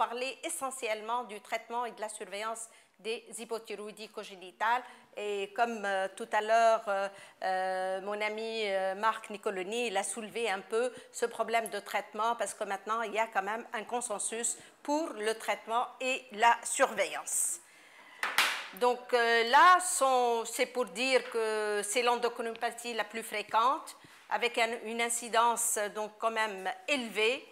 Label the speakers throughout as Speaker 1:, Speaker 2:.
Speaker 1: parler essentiellement du traitement et de la surveillance des hypothyroïdies congénitales. Et comme tout à l'heure, mon ami Marc Nicoloni, il a soulevé un peu ce problème de traitement parce que maintenant, il y a quand même un consensus pour le traitement et la surveillance. Donc là, c'est pour dire que c'est l'endocrinopathie la plus fréquente, avec une incidence donc quand même élevée.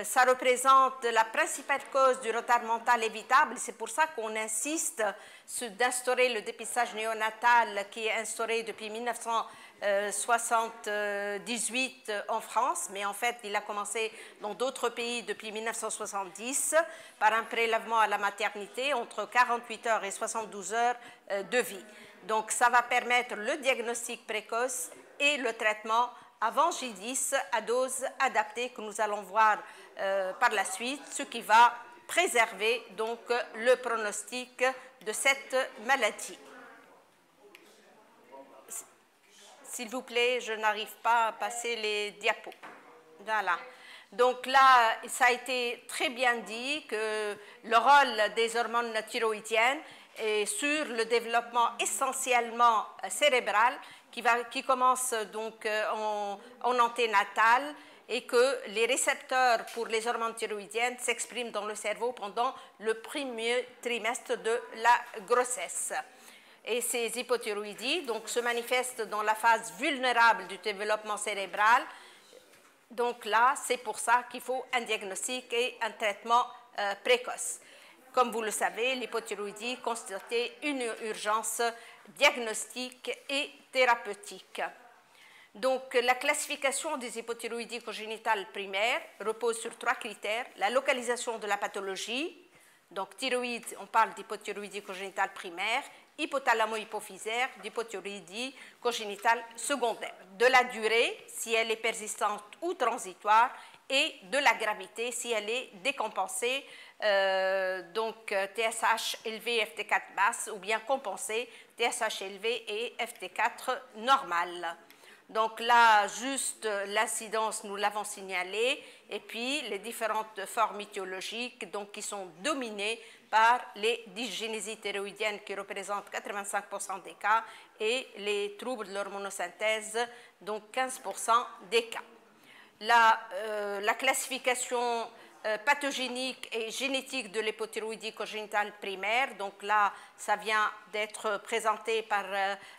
Speaker 1: Ça représente la principale cause du retard mental évitable. C'est pour ça qu'on insiste d'instaurer le dépistage néonatal qui est instauré depuis 1978 en France, mais en fait il a commencé dans d'autres pays depuis 1970 par un prélèvement à la maternité entre 48 heures et 72 heures de vie. Donc ça va permettre le diagnostic précoce et le traitement avant J10 à dose adaptée que nous allons voir par la suite, ce qui va préserver donc le pronostic de cette maladie. S'il vous plaît, je n'arrive pas à passer les diapos. Voilà. Donc là, ça a été très bien dit que le rôle des hormones thyroïdiennes est sur le développement essentiellement cérébral qui commence donc en anténatal et que les récepteurs pour les hormones thyroïdiennes s'expriment dans le cerveau pendant le premier trimestre de la grossesse. Et ces hypothyroïdies donc, se manifestent dans la phase vulnérable du développement cérébral. Donc là, c'est pour ça qu'il faut un diagnostic et un traitement précoce. Comme vous le savez, l'hypothyroïdie constitue une urgence diagnostique et thérapeutique. Donc, la classification des hypothyroïdies congénitales primaires repose sur 3 critères. La localisation de la pathologie, donc thyroïde, on parle d'hypothyroïdie congénitale primaire, hypothalamo-hypophysaire, d'hypothyroïdie congénitale secondaire. De la durée, si elle est persistante ou transitoire, et de la gravité, si elle est décompensée, donc TSH élevé, FT4 basse, ou bien compensée, TSH élevé et FT4 normal. Donc là, juste l'incidence, nous l'avons signalé, et puis les différentes formes étiologiques donc, qui sont dominées par les dysgénésies thyroïdiennes qui représentent 85% des cas et les troubles de l'hormonosynthèse, donc 15% des cas. La classification pathogénique et génétique de l'hypothyroïdie congénitale primaire. Donc là, ça vient d'être présenté par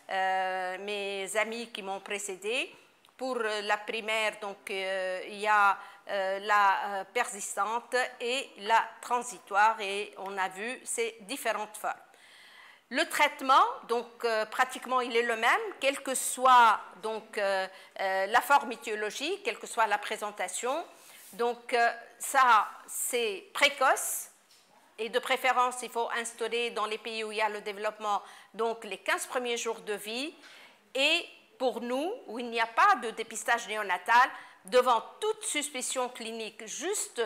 Speaker 1: mes amis qui m'ont précédé. Pour la primaire, donc, il y a la persistante et la transitoire, et on a vu ces différentes formes. Le traitement, donc pratiquement il est le même, quelle que soit donc, la forme étiologique, quelle que soit la présentation. Donc ça, c'est précoce et de préférence, il faut instaurer dans les pays où il y a le développement donc les 15 premiers jours de vie. Et pour nous, où il n'y a pas de dépistage néonatal, devant toute suspicion clinique, juste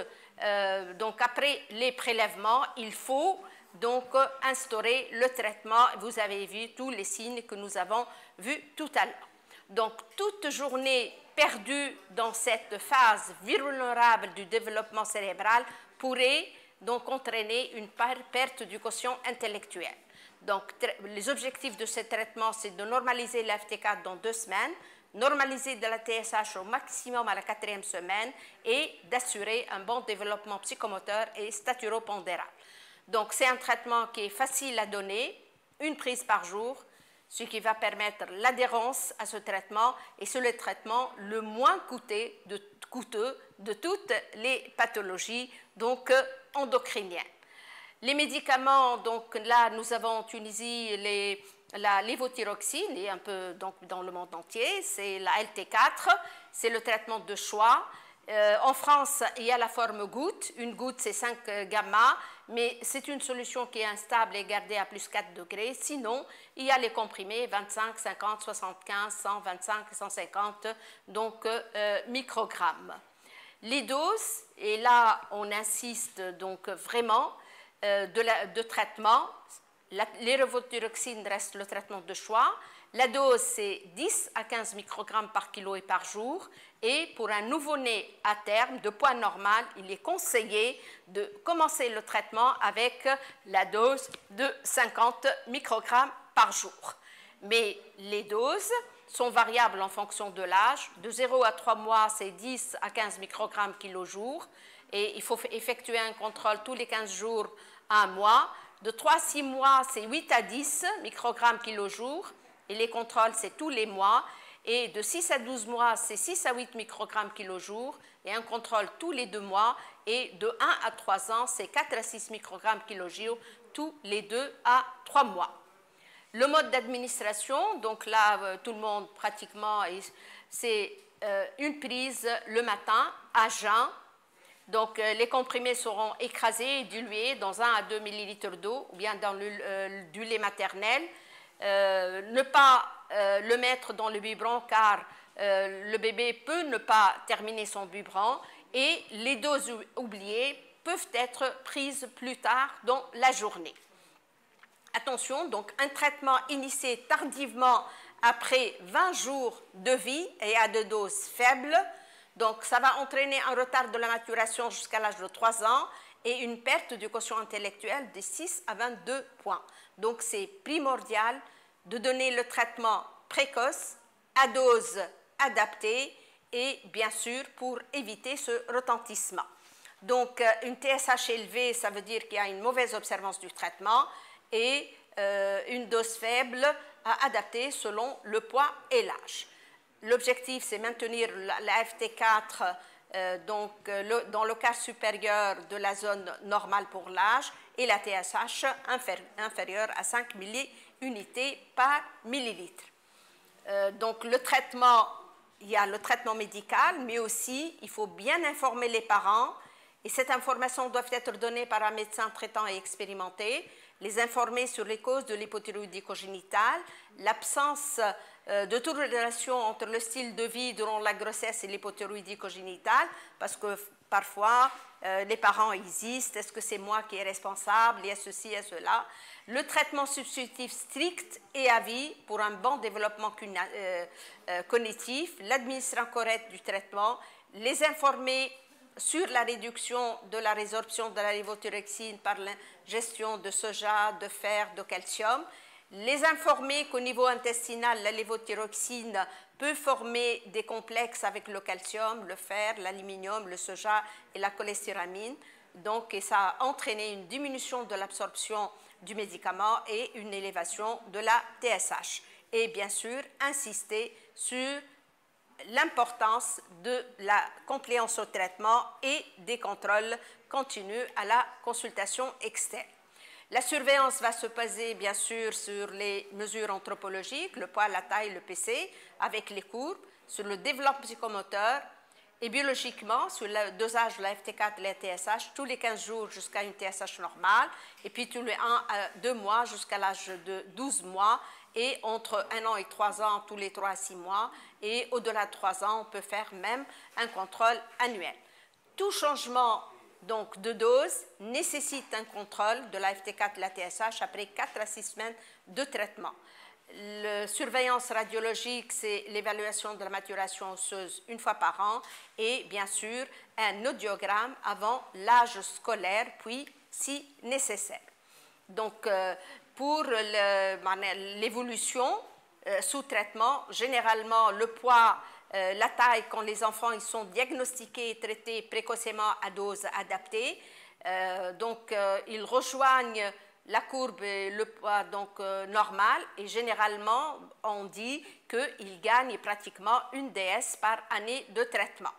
Speaker 1: donc après les prélèvements, il faut donc instaurer le traitement. Vous avez vu tous les signes que nous avons vus tout à l'heure. Donc, toute journée perdue dans cette phase vulnérable du développement cérébral pourrait donc entraîner une perte du quotient intellectuel. Donc, les objectifs de ce traitement, c'est de normaliser la FT4 dans 2 semaines, normaliser de la TSH au maximum à la 4e semaine et d'assurer un bon développement psychomoteur et staturopondéral. Donc, c'est un traitement qui est facile à donner, une prise par jour, ce qui va permettre l'adhérence à ce traitement, et c'est le traitement le moins coûteux de toutes les pathologies donc, endocriniennes. Les médicaments, donc là, nous avons en Tunisie la lévothyroxine, et un peu donc, dans le monde entier, c'est la LT4, c'est le traitement de choix. En France, il y a la forme goutte. Une goutte, c'est 5 gamma, mais c'est une solution qui est instable et gardée à plus 4 degrés. Sinon, il y a les comprimés 25, 50, 75, 125, 150 donc, microgrammes. Les doses, et là, on insiste donc vraiment de traitement. Les lévothyroxine reste le traitement de choix. La dose, c'est 10 à 15 microgrammes par kilo et par jour. Et pour un nouveau-né à terme de poids normal, il est conseillé de commencer le traitement avec la dose de 50 microgrammes par jour. Mais les doses sont variables en fonction de l'âge. De 0 à 3 mois, c'est 10 à 15 microgrammes kilo-jour. Et il faut effectuer un contrôle tous les 15 jours à un mois. De 3 à 6 mois, c'est 8 à 10 microgrammes kilo-jour. Et les contrôles, c'est tous les mois. Et de 6 à 12 mois, c'est 6 à 8 microgrammes kilo-jour. Et un contrôle tous les 2 mois. Et de 1 à 3 ans, c'est 4 à 6 microgrammes kilo-jour tous les 2 à 3 mois. Le mode d'administration, donc là, tout le monde pratiquement, c'est une prise le matin à jeun. Donc, les comprimés seront écrasés et dilués dans 1 à 2 ml d'eau ou bien dans du lait maternel. Ne pas le mettre dans le biberon car le bébé peut ne pas terminer son biberon et les doses oubliées peuvent être prises plus tard dans la journée. Attention, donc un traitement initié tardivement après 20 jours de vie et à de doses faibles. Donc, ça va entraîner un retard de la maturation jusqu'à l'âge de 3 ans et une perte du quotient intellectuel de 6 à 22 points. Donc, c'est primordial de donner le traitement précoce à dose adaptée et bien sûr pour éviter ce retentissement. Donc, une TSH élevée, ça veut dire qu'il y a une mauvaise observance du traitement et une dose faible à adapter selon le poids et l'âge. L'objectif, c'est maintenir la FT4 dans le quart supérieur de la zone normale pour l'âge et la TSH inférieure à 5 milliunités par millilitre. Donc le traitement, il y a le traitement médical, mais aussi il faut bien informer les parents et cette information doit être donnée par un médecin traitant et expérimenté, les informer sur les causes de l'hypothyroïdie congénitale, l'absence de toute relation entre le style de vie durant la grossesse et l'hypothyroïdie congénitale, parce que parfois les parents hésitent, est-ce que c'est moi qui est responsable, il y a ceci et cela. Le traitement substitutif strict et à vie pour un bon développement cognitif, l'administration correcte du traitement, les informer sur la réduction de la résorption de la lévothyroxine par l'ingestion de soja, de fer, de calcium, les informer qu'au niveau intestinal, la lévothyroxine peut former des complexes avec le calcium, le fer, l'aluminium, le soja et la cholestéramine. Donc, et ça a entraîné une diminution de l'absorption du médicament et une élévation de la TSH. Et bien sûr, insister sur l'importance de la compliance au traitement et des contrôles continus à la consultation externe. La surveillance va se baser bien sûr sur les mesures anthropologiques, le poids, la taille, le PC, avec les courbes, sur le développement psychomoteur et biologiquement sur le dosage de la FT4 et la TSH tous les 15 jours jusqu'à une TSH normale et puis tous les 1 à 2 mois jusqu'à l'âge de 12 mois et entre 1 an et 3 ans tous les 3 à 6 mois et au-delà de 3 ans on peut faire même un contrôle annuel. Tout changement donc de dose nécessite un contrôle de la FT4 et la TSH après 4 à 6 semaines de traitement. La surveillance radiologique, c'est l'évaluation de la maturation osseuse une fois par an et bien sûr un audiogramme avant l'âge scolaire, puis si nécessaire. Donc pour l'évolution sous traitement, généralement le poids, la taille quand les enfants ils sont diagnostiqués et traités précocement à dose adaptée, ils rejoignent la courbe et le poids normal et généralement on dit qu'ils gagnent pratiquement une DS par année de traitement.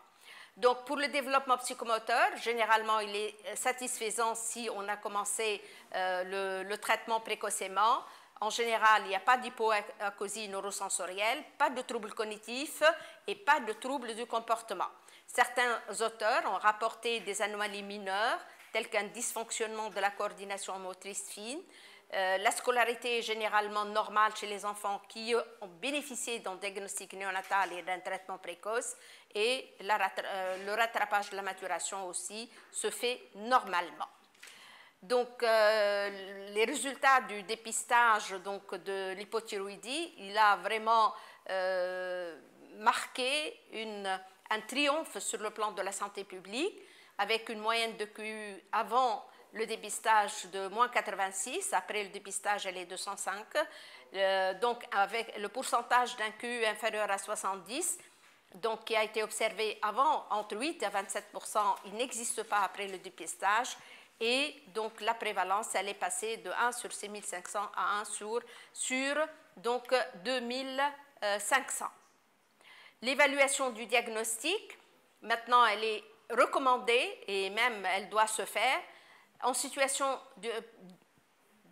Speaker 1: Donc pour le développement psychomoteur, généralement il est satisfaisant si on a commencé le traitement précocement. En général, il n'y a pas d'hypoacusie neurosensorielle, pas de troubles cognitifs et pas de troubles du comportement. Certains auteurs ont rapporté des anomalies mineures telles qu'un dysfonctionnement de la coordination motrice fine. La scolarité est généralement normale chez les enfants qui ont bénéficié d'un diagnostic néonatal et d'un traitement précoce et le rattrapage de la maturation aussi se fait normalement. Donc, les résultats du dépistage donc, de l'hypothyroïdie, il a vraiment marqué un triomphe sur le plan de la santé publique, avec une moyenne de QI avant le dépistage de moins 86, après le dépistage elle est de 105, donc avec le pourcentage d'un QI inférieur à 70, donc qui a été observé avant entre 8 et 27%, il n'existe pas après le dépistage, et donc la prévalence elle est passée de 1 sur 6500 à 1 sur donc 2500. L'évaluation du diagnostic, maintenant elle est recommandée et même elle doit se faire en situation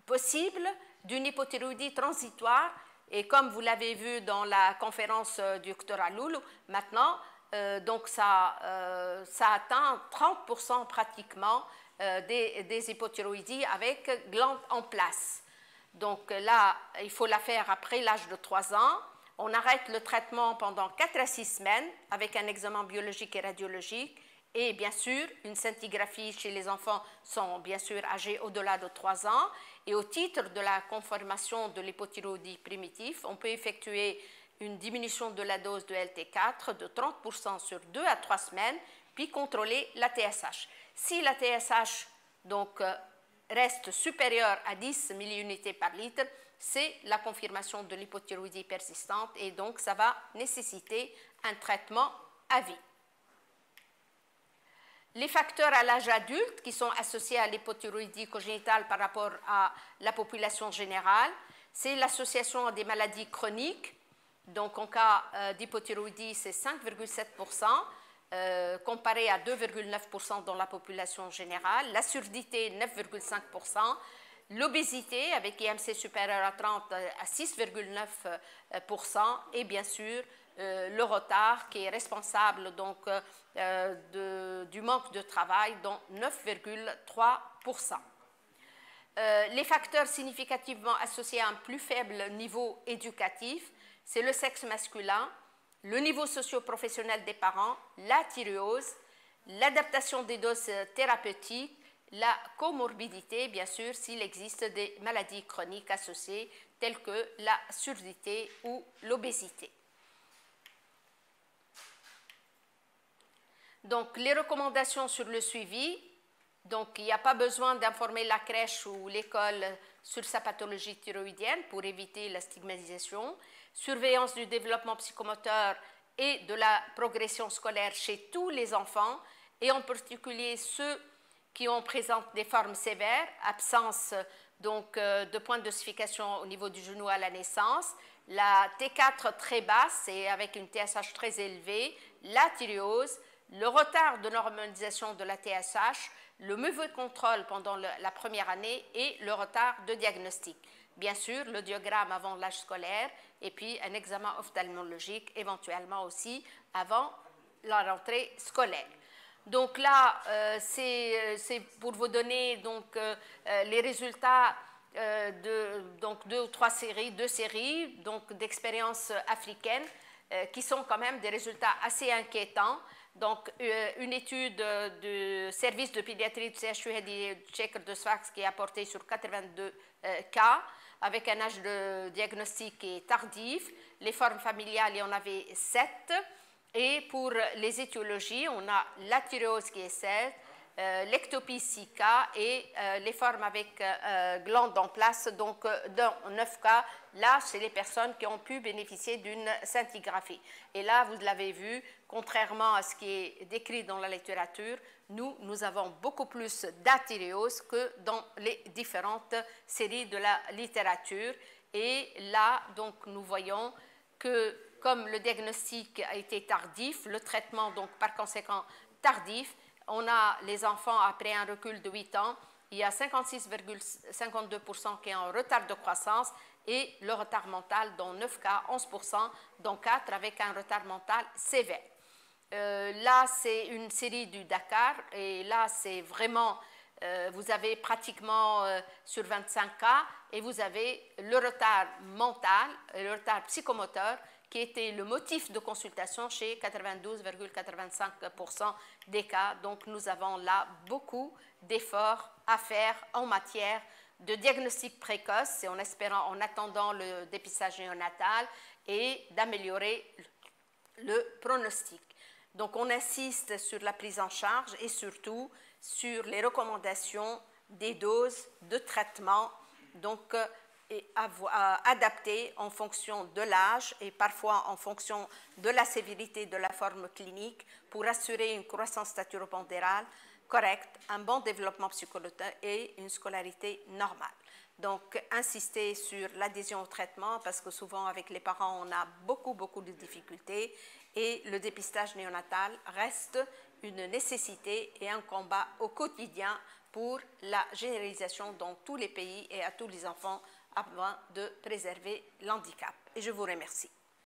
Speaker 1: possible d'une hypothyroïdie transitoire, et comme vous l'avez vu dans la conférence du Dr Aloulou, maintenant donc ça atteint 30% pratiquement des hypothyroïdies avec glande en place. Donc là, il faut la faire après l'âge de 3 ans. On arrête le traitement pendant 4 à 6 semaines avec un examen biologique et radiologique. Et bien sûr, une scintigraphie chez les enfants sont bien sûr âgés au-delà de 3 ans. Et au titre de la confirmation de l'hypothyroïdie primitive, on peut effectuer une diminution de la dose de LT4 de 30% sur 2 à 3 semaines, puis contrôler la TSH. Si la TSH donc, reste supérieure à 10 milliunités par litre, c'est la confirmation de l'hypothyroïdie persistante, et donc ça va nécessiter un traitement à vie. Les facteurs à l'âge adulte qui sont associés à l'hypothyroïdie congénitale par rapport à la population générale, c'est l'association à des maladies chroniques. Donc en cas d'hypothyroïdie, c'est 5,7%, comparé à 2,9% dans la population générale. La surdité, 9,5%. L'obésité, avec IMC supérieur à 30, à 6,9%. Et bien sûr, le retard qui est responsable donc, du manque de travail, dont 9,3%. Les facteurs significativement associés à un plus faible niveau éducatif, c'est le sexe masculin, le niveau socio-professionnel des parents, la thyréose, l'adaptation des doses thérapeutiques, la comorbidité, bien sûr, s'il existe des maladies chroniques associées, telles que la surdité ou l'obésité. Donc, les recommandations sur le suivi, donc il n'y a pas besoin d'informer la crèche ou l'école sur sa pathologie thyroïdienne pour éviter la stigmatisation. Surveillance du développement psychomoteur et de la progression scolaire chez tous les enfants, et en particulier ceux qui présentent des formes sévères, absence donc, de point d'ossification au niveau du genou à la naissance, la T4 très basse et avec une TSH très élevée, la thyréose, le retard de normalisation de la TSH, le mauvais contrôle pendant la première année et le retard de diagnostic. Bien sûr, le diagramme avant l'âge scolaire et puis un examen ophtalmologique éventuellement aussi avant la rentrée scolaire. Donc là, c'est pour vous donner donc, les résultats de donc, deux séries d'expériences africaines qui sont quand même des résultats assez inquiétants. Donc, une étude du service de pédiatrie du CHU Checker de Sfax qui a porté sur 82 cas avec un âge de diagnostic qui est tardif. Les formes familiales, il y en avait 7. Et pour les étiologies, on a la thyréose qui est 7, l'ectopie 6 cas et les formes avec glande en place, donc dans 9 cas, là, c'est les personnes qui ont pu bénéficier d'une scintigraphie. Et là, vous l'avez vu, contrairement à ce qui est décrit dans la littérature, nous avons beaucoup plus d'athyréose que dans les différentes séries de la littérature. Et là, donc, nous voyons que comme le diagnostic a été tardif, le traitement donc par conséquent tardif, on a les enfants après un recul de 8 ans, il y a 56,52% qui ont un retard de croissance et le retard mental dans 9 cas, 11% dans 4 avec un retard mental sévère. Là, c'est une série du Dakar et là, c'est vraiment, vous avez pratiquement sur 25 cas et vous avez le retard mental, le retard psychomoteur qui était le motif de consultation chez 92,85% des cas. Donc, nous avons là beaucoup d'efforts à faire en matière de diagnostic précoce et en attendant le dépistage néonatal et d'améliorer le pronostic. Donc, on insiste sur la prise en charge et surtout sur les recommandations des doses de traitement, donc adaptées en fonction de l'âge et parfois en fonction de la sévérité de la forme clinique pour assurer une croissance staturo-pondérale correcte, un bon développement psychologique et une scolarité normale. Donc, insister sur l'adhésion au traitement parce que souvent avec les parents, on a beaucoup de difficultés et le dépistage néonatal reste une nécessité et un combat au quotidien pour la généralisation dans tous les pays et à tous les enfants afin de préserver l'handicap. Et je vous remercie.